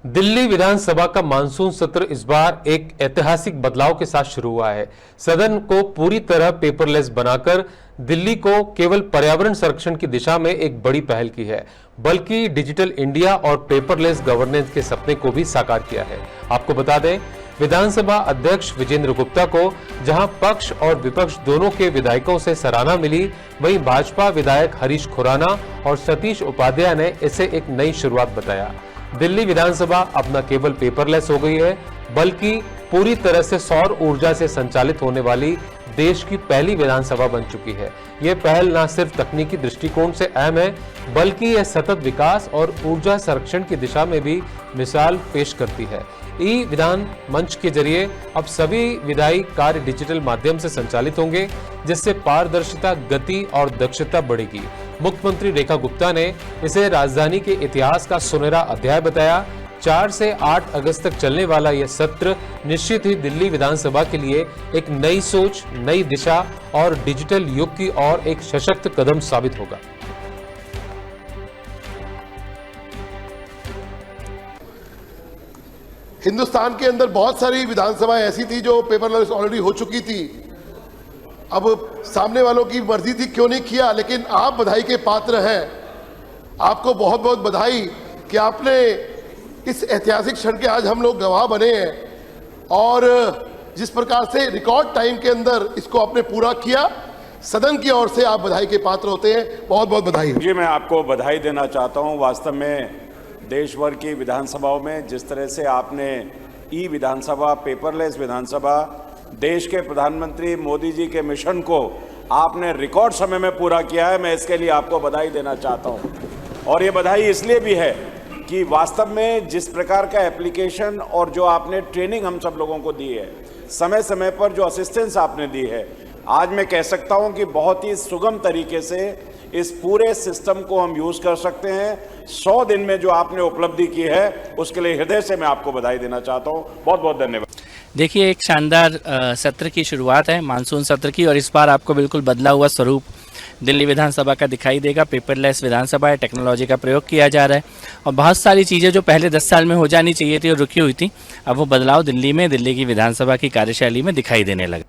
दिल्ली विधानसभा का मानसून सत्र इस बार एक ऐतिहासिक बदलाव के साथ शुरू हुआ है। सदन को पूरी तरह पेपरलेस बनाकर दिल्ली को केवल पर्यावरण संरक्षण की दिशा में एक बड़ी पहल की है, बल्कि डिजिटल इंडिया और पेपरलेस गवर्नेंस के सपने को भी साकार किया है। आपको बता दें, विधानसभा अध्यक्ष विजेंद्र गुप्ता को जहां पक्ष और विपक्ष दोनों के विधायकों से सराहना मिली, वहीं भाजपा विधायक हरीश खुराना और सतीश उपाध्याय ने इसे एक नई शुरुआत बताया। दिल्ली विधानसभा अब न केवल पेपरलेस हो गई है, बल्कि पूरी तरह से सौर ऊर्जा से संचालित होने वाली देश की पहली विधानसभा बन चुकी है। यह पहल न सिर्फ तकनीकी दृष्टिकोण से अहम है, बल्कि यह सतत विकास और ऊर्जा संरक्षण की दिशा में भी मिसाल पेश करती है। ई विधान मंच के जरिए अब सभी विधायी कार्य डिजिटल माध्यम से संचालित होंगे, जिससे पारदर्शिता, गति और दक्षता बढ़ेगी। मुख्यमंत्री रेखा गुप्ता ने इसे राजधानी के इतिहास का सुनहरा अध्याय बताया। 4 से 8 अगस्त तक चलने वाला यह सत्र निश्चित ही दिल्ली विधानसभा के लिए एक नई सोच, नई दिशा और डिजिटल युग की ओर एक सशक्त कदम साबित होगा। हिंदुस्तान के अंदर बहुत सारी विधानसभाएं ऐसी थी जो पेपरलेस ऑलरेडी हो चुकी थी। अब सामने वालों की मर्जी थी, क्यों नहीं किया, लेकिन आप बधाई के पात्र हैं। आपको बहुत बहुत बधाई कि आपने इस ऐतिहासिक क्षण के आज हम लोग गवाह बने हैं, और जिस प्रकार से रिकॉर्ड टाइम के अंदर इसको आपने पूरा किया, सदन की ओर से आप बधाई के पात्र होते हैं। बहुत बहुत बधाई। जी, मैं आपको बधाई देना चाहता हूं। वास्तव में देश भर की विधानसभाओं में जिस तरह से आपने ई विधानसभा, पेपरलेस विधानसभा, देश के प्रधानमंत्री मोदी जी के मिशन को आपने रिकॉर्ड समय में पूरा किया है, मैं इसके लिए आपको बधाई देना चाहता हूं। और ये बधाई इसलिए भी है कि वास्तव में जिस प्रकार का एप्लीकेशन और जो आपने ट्रेनिंग हम सब लोगों को दी है, समय समय पर जो असिस्टेंस आपने दी है, आज मैं कह सकता हूं कि बहुत ही सुगम तरीके से इस पूरे सिस्टम को हम यूज़ कर सकते हैं। 100 दिन में जो आपने उपलब्धि की है, उसके लिए हृदय से मैं आपको बधाई देना चाहता हूं। बहुत बहुत धन्यवाद। देखिए, एक शानदार सत्र की शुरुआत है, मानसून सत्र की, और इस बार आपको बिल्कुल बदला हुआ स्वरूप दिल्ली विधानसभा का दिखाई देगा। पेपरलेस विधानसभा है, टेक्नोलॉजी का प्रयोग किया जा रहा है, और बहुत सारी चीज़ें जो पहले 10 साल में हो जानी चाहिए थी और रुकी हुई थी, अब वो बदलाव दिल्ली की विधानसभा की कार्यशैली में दिखाई देने लगा।